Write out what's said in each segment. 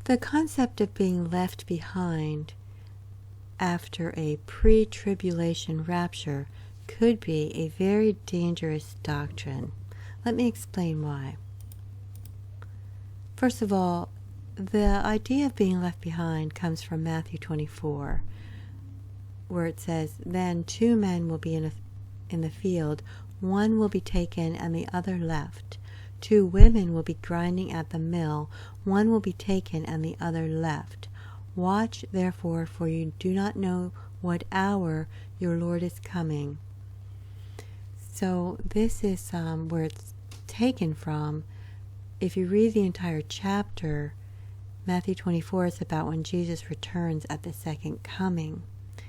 The concept of being left behind after a pre-tribulation rapture could be a very dangerous doctrine. Let me explain why. First of all, the idea of being left behind comes from Matthew 24, where it says, "Then 2 men will be in the field, one will be taken and the other left. 2 women will be grinding at the mill, one will be taken and the other left. Watch therefore, for you do not know what hour your Lord is coming." So this is where it's taken from. If you read the entire chapter, Matthew 24 is about when Jesus returns at the second coming.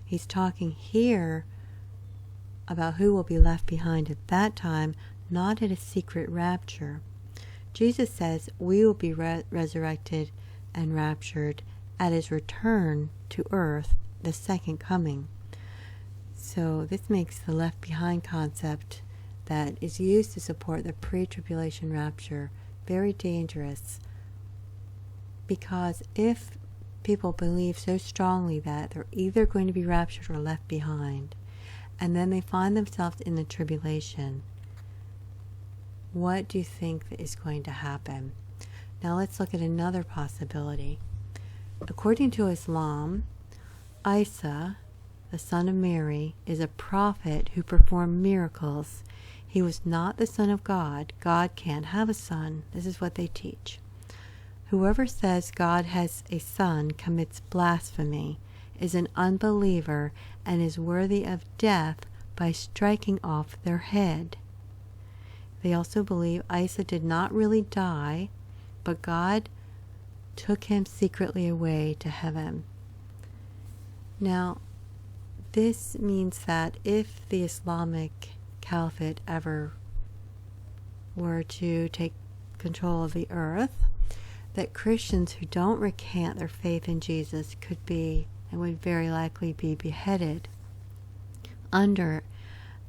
He's talking here about who will be left behind at that time, not at a secret rapture. Jesus says we will be resurrected and raptured at his return to earth, the second coming. So this makes the left behind concept that is used to support the pre-tribulation rapture very dangerous, because if people believe so strongly that they're either going to be raptured or left behind, and then they find themselves in the tribulation, what do you think is going to happen? Now let's look at another possibility. According to Islam, Isa, the son of Mary, is a prophet who performed miracles. He was not the son of God. God can't have a son. This is what they teach. Whoever says God has a son commits blasphemy, is an unbeliever, and is worthy of death by striking off their head. They also believe Isa did not really die, but God took him secretly away to heaven. Now, this means that if the Islamic Caliphate ever were to take control of the earth, that Christians who don't recant their faith in Jesus could be, and would very likely be, beheaded under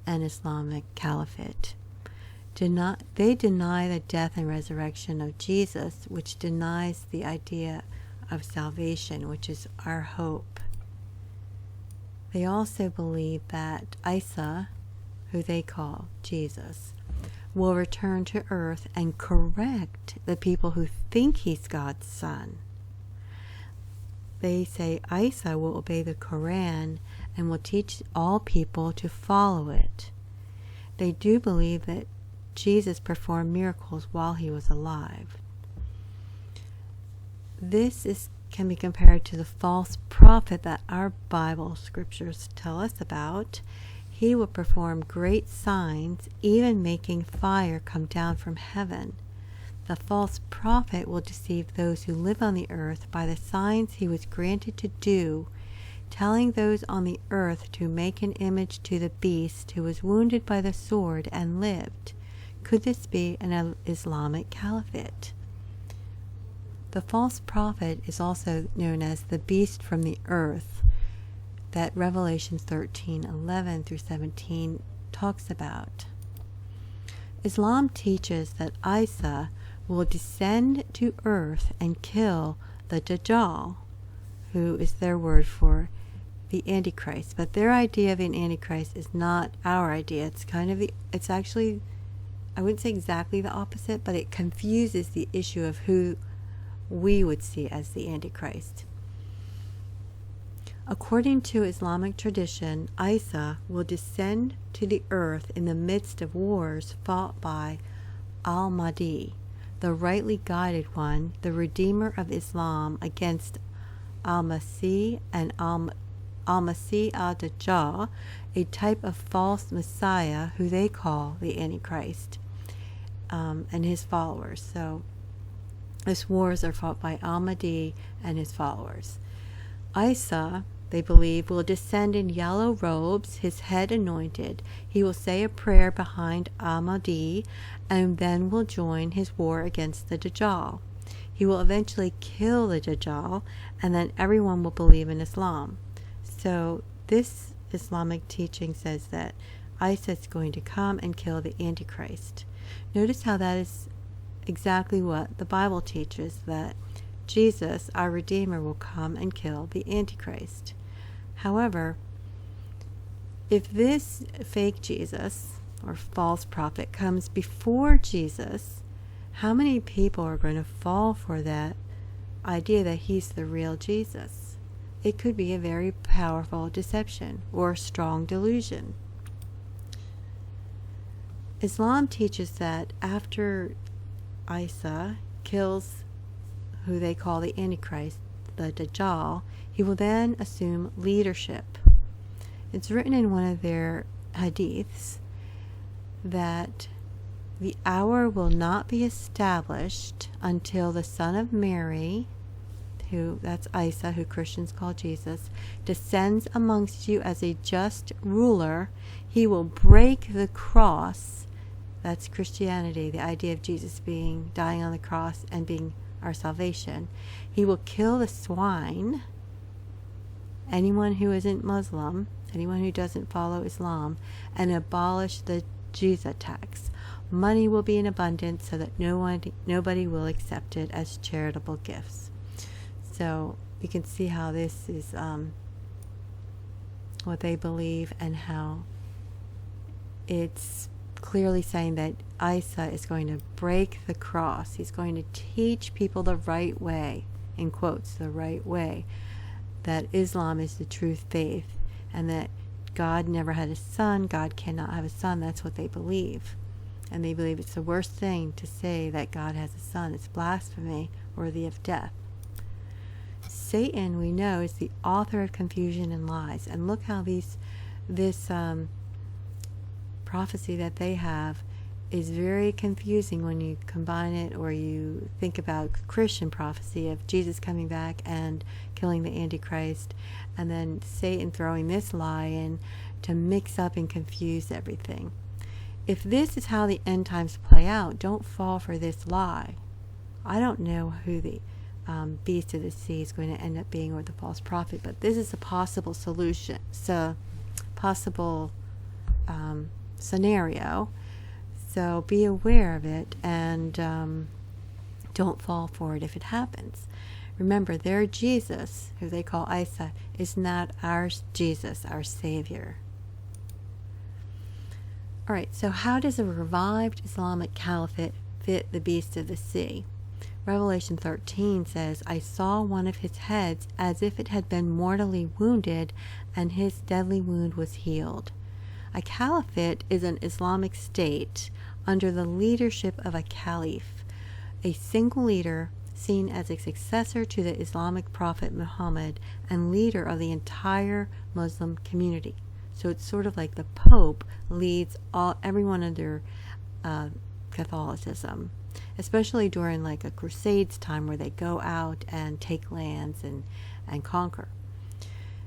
an Islamic Caliphate. They deny the death and resurrection of Jesus, which denies the idea of salvation, which is our hope. They also believe that Isa, who they call Jesus, will return to earth and correct the people who think he's God's son. They say Isa will obey the Quran and will teach all people to follow it. They do believe that Jesus performed miracles while he was alive. This can be compared to the false prophet that our Bible scriptures tell us about. He will perform great signs, even making fire come down from heaven. The false prophet will deceive those who live on the earth by the signs he was granted to do, telling those on the earth to make an image to the beast who was wounded by the sword and lived. Could this be an Islamic caliphate? The false prophet is also known as the beast from the earth, that Revelation 13:11 through 17 talks about. Islam teaches that Isa will descend to earth and kill the Dajjal, who is their word for the Antichrist. But their idea of an Antichrist is not our idea. It's actually, I wouldn't say exactly the opposite, but it confuses the issue of who we would see as the Antichrist. According to Islamic tradition, Isa will descend to the earth in the midst of wars fought by Al-Mahdi, the rightly guided one, the Redeemer of Islam, against Al-Masih and Al-Masih al-Dajjal, a type of false Messiah who they call the Antichrist, and his followers. So these wars are fought by Al-Mahdi and his followers. Isa, they believe, will descend in yellow robes, his head anointed. He will say a prayer behind Al-Mahdi and then will join his war against the Dajjal. He will eventually kill the Dajjal, and then everyone will believe in Islam. So this Islamic teaching says that Isa is going to come and kill the Antichrist. Notice how that is exactly what the Bible teaches, that Jesus, our Redeemer, will come and kill the Antichrist. However, if this fake Jesus or false prophet comes before Jesus, how many people are going to fall for that idea that he's the real Jesus? It could be a very powerful deception or strong delusion. Islam teaches that after Isa kills who they call the Antichrist, the Dajjal, he will then assume leadership. It's written in one of their hadiths that the hour will not be established until the Son of Mary, that's Isa, who Christians call Jesus, descends amongst you as a just ruler. He will break the cross. That's Christianity, the idea of Jesus dying on the cross and being our salvation. He will kill the swine, anyone who isn't Muslim, anyone who doesn't follow Islam, and abolish the jizya tax. Money will be in abundance so that nobody will accept it as charitable gifts. So you can see how this is what they believe, and how it's clearly saying that Isa is going to break the cross. He's going to teach people the right way, in quotes, the right way, that Islam is the true faith, and that God never had a son, God cannot have a son. That's what they believe. And they believe it's the worst thing to say that God has a son. It's blasphemy, worthy of death. Satan, we know, is the author of confusion and lies. And look how this prophecy that they have is very confusing when you combine it, or you think about Christian prophecy of Jesus coming back and killing the Antichrist, and then Satan throwing this lie in to mix up and confuse everything. If this is how the end times play out, don't fall for this lie. I don't know who the beast of the sea is going to end up being, or the false prophet, but this is a possible solution. It's a possible scenario. So be aware of it, and don't fall for it if it happens. Remember, their Jesus, who they call Isa, is not our Jesus, our Savior. All right, so how does a revived Islamic caliphate fit the beast of the sea? Revelation 13 says, I saw one of his heads as if it had been mortally wounded, and his deadly wound was healed. A caliphate is an Islamic state under the leadership of a caliph, a single leader seen as a successor to the Islamic prophet Muhammad and leader of the entire Muslim community. So it's sort of like the Pope leads everyone under Catholicism, especially during like a Crusades time where they go out and take lands and conquer.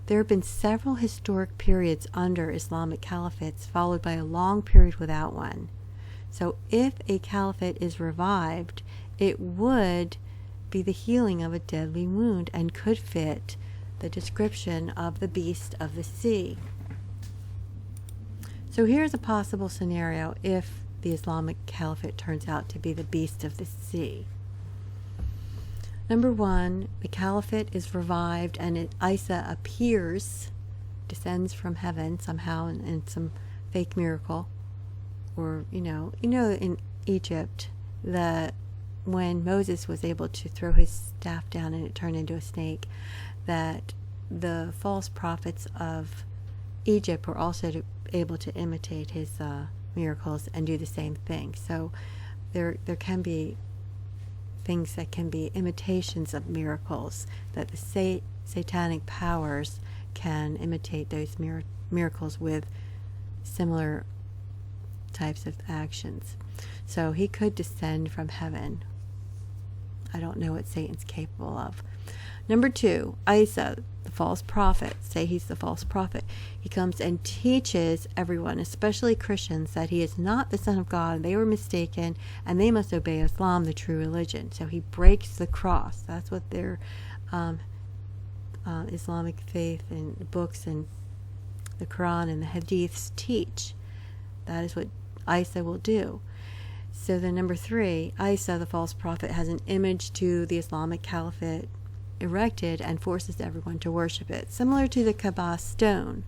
There have been several historic periods under Islamic caliphates, followed by a long period without one. So if a caliphate is revived, it would be the healing of a deadly wound and could fit the description of the beast of the sea. So here's a possible scenario if the Islamic caliphate turns out to be the beast of the sea. Number one, the caliphate is revived and Isa appears, descends from heaven somehow in some fake miracle. Or, you know, in Egypt, when Moses was able to throw his staff down and it turned into a snake, that the false prophets of Egypt were also able to imitate his miracles and do the same thing. So there can be things that can be imitations of miracles, that the satanic powers can imitate those miracles with similar types of actions. So he could descend from heaven. I don't know what Satan's capable of. Number two, Isa, the false prophet. Say he's the false prophet. He comes and teaches everyone, especially Christians, that he is not the Son of God. They were mistaken, and they must obey Islam, the true religion. So he breaks the cross. That's what their Islamic faith and books and the Quran and the Hadiths teach. That is what Isa will do. So then number 3, Isa, the false prophet, has an image to the Islamic Caliphate erected and forces everyone to worship it. Similar to the Kaaba stone.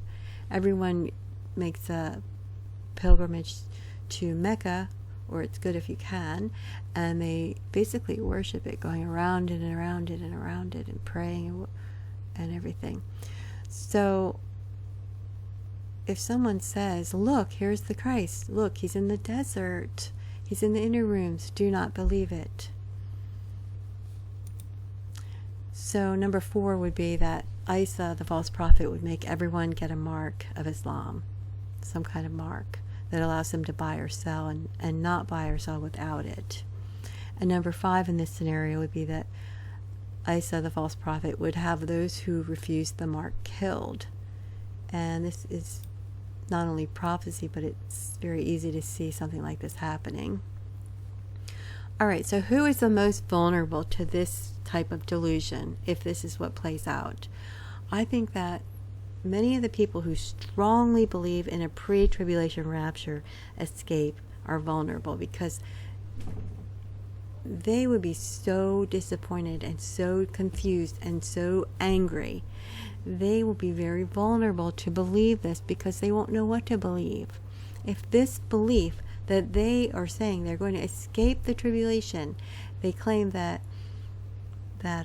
Everyone makes a pilgrimage to Mecca, or it's good if you can, and they basically worship it, going around it and around it and around it and praying and everything. So if someone says, look, here's the Christ, look, he's in the desert, he's in the inner rooms, do not believe it. So number 4 would be that Isa, the false prophet, would make everyone get a mark of Islam, some kind of mark that allows them to buy or sell and not buy or sell without it. And number 5 in this scenario would be that Isa, the false prophet, would have those who refused the mark killed. And this is not only prophecy, but it's very easy to see something like this happening. All right, so who is the most vulnerable to this type of delusion if this is what plays out? I think that many of the people who strongly believe in a pre-tribulation rapture escape are vulnerable, because they would be so disappointed and so confused and so angry. They will be very vulnerable to believe this because they won't know what to believe. If this belief that they are saying they're going to escape the tribulation, they claim that they're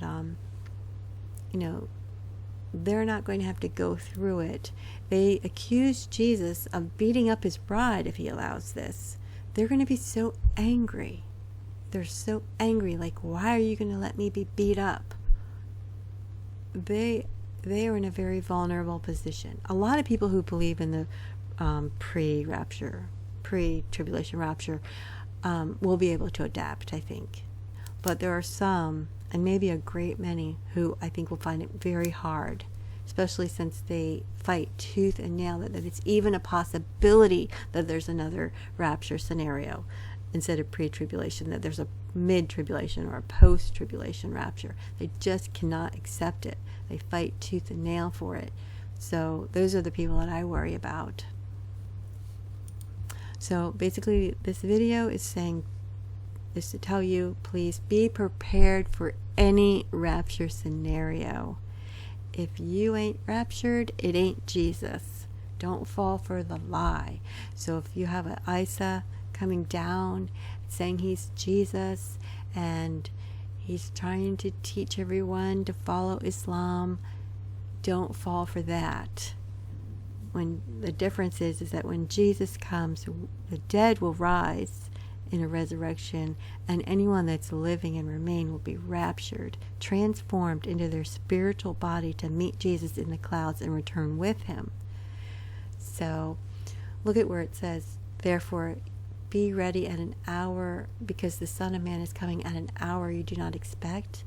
not going to have to go through it. They accuse Jesus of beating up his bride if he allows this. They're going to be so angry. They're so angry, like, why are you going to let me be beat up? They are in a very vulnerable position. A lot of people who believe in the pre-tribulation rapture will be able to adapt, I think. But there are some, and maybe a great many, who I think will find it very hard, especially since they fight tooth and nail that it's even a possibility that there's another rapture scenario instead of pre-tribulation, that there's a mid-tribulation or a post-tribulation rapture. They just cannot accept it. They fight tooth and nail for it. So those are the people that I worry about. So basically this video is to tell you, please be prepared for any rapture scenario. If you ain't raptured, it ain't Jesus. Don't fall for the lie. So if you have an Isa coming down saying he's Jesus and he's trying to teach everyone to follow Islam, don't fall for that. When the difference is that when Jesus comes, the dead will rise in a resurrection, and anyone that's living and remain will be raptured, transformed into their spiritual body to meet Jesus in the clouds and return with him. So look at where it says, therefore be ready at an hour, because the Son of Man is coming at an hour you do not expect.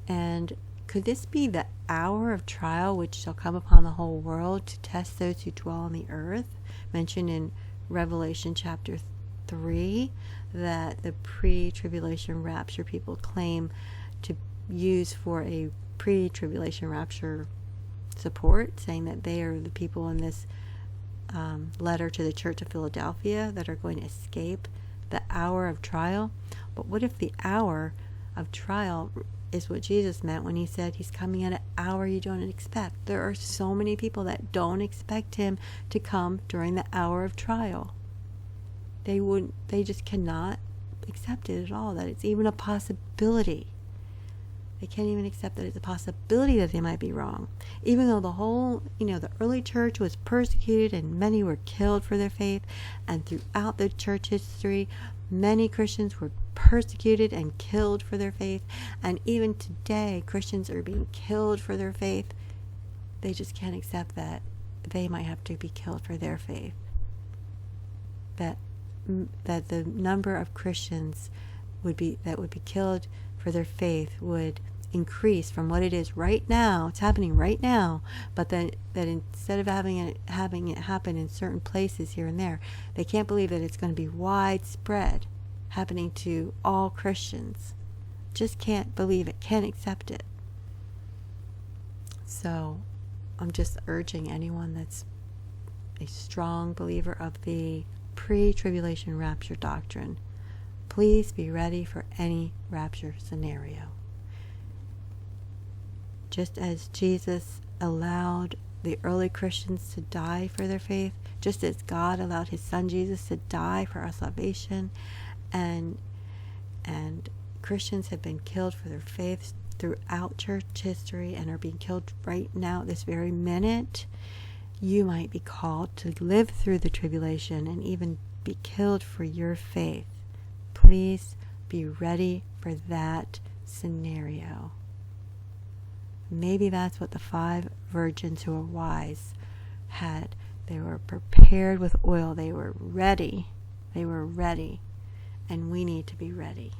And could this be the hour of trial which shall come upon the whole world to test those who dwell on the earth? Mentioned in Revelation chapter 3, that the pre-tribulation rapture people claim to use for a pre-tribulation rapture support, saying that they are the people in this letter to the Church of Philadelphia that are going to escape the hour of trial. But what if the hour of trial is what Jesus meant when he said he's coming at an hour you don't expect? There are so many people that don't expect him to come during the hour of trial. They just cannot accept it at all, that it's even a possibility. They can't even accept that it's a possibility that they might be wrong. Even though the whole, the early church was persecuted and many were killed for their faith, and throughout the church history, many Christians were persecuted and killed for their faith, and even today, Christians are being killed for their faith. They just can't accept that they might have to be killed for their faith. That the number of Christians that would be killed for their faith would increase from what it is right now. It's happening right now, but that instead of having it happen in certain places here and there, they can't believe that it's going to be widespread, happening to all Christians. Just can't believe it, can't accept it. So I'm just urging anyone that's a strong believer of the pre-tribulation rapture doctrine, please be ready for any rapture scenario. Just as Jesus allowed the early Christians to die for their faith, just as God allowed his son Jesus to die for our salvation, and Christians have been killed for their faith throughout church history and are being killed right now this very minute, you might be called to live through the tribulation and even be killed for your faith. Please be ready for that scenario. Maybe that's what the 5 virgins who were wise had. They were prepared with oil. They were ready. And we need to be ready.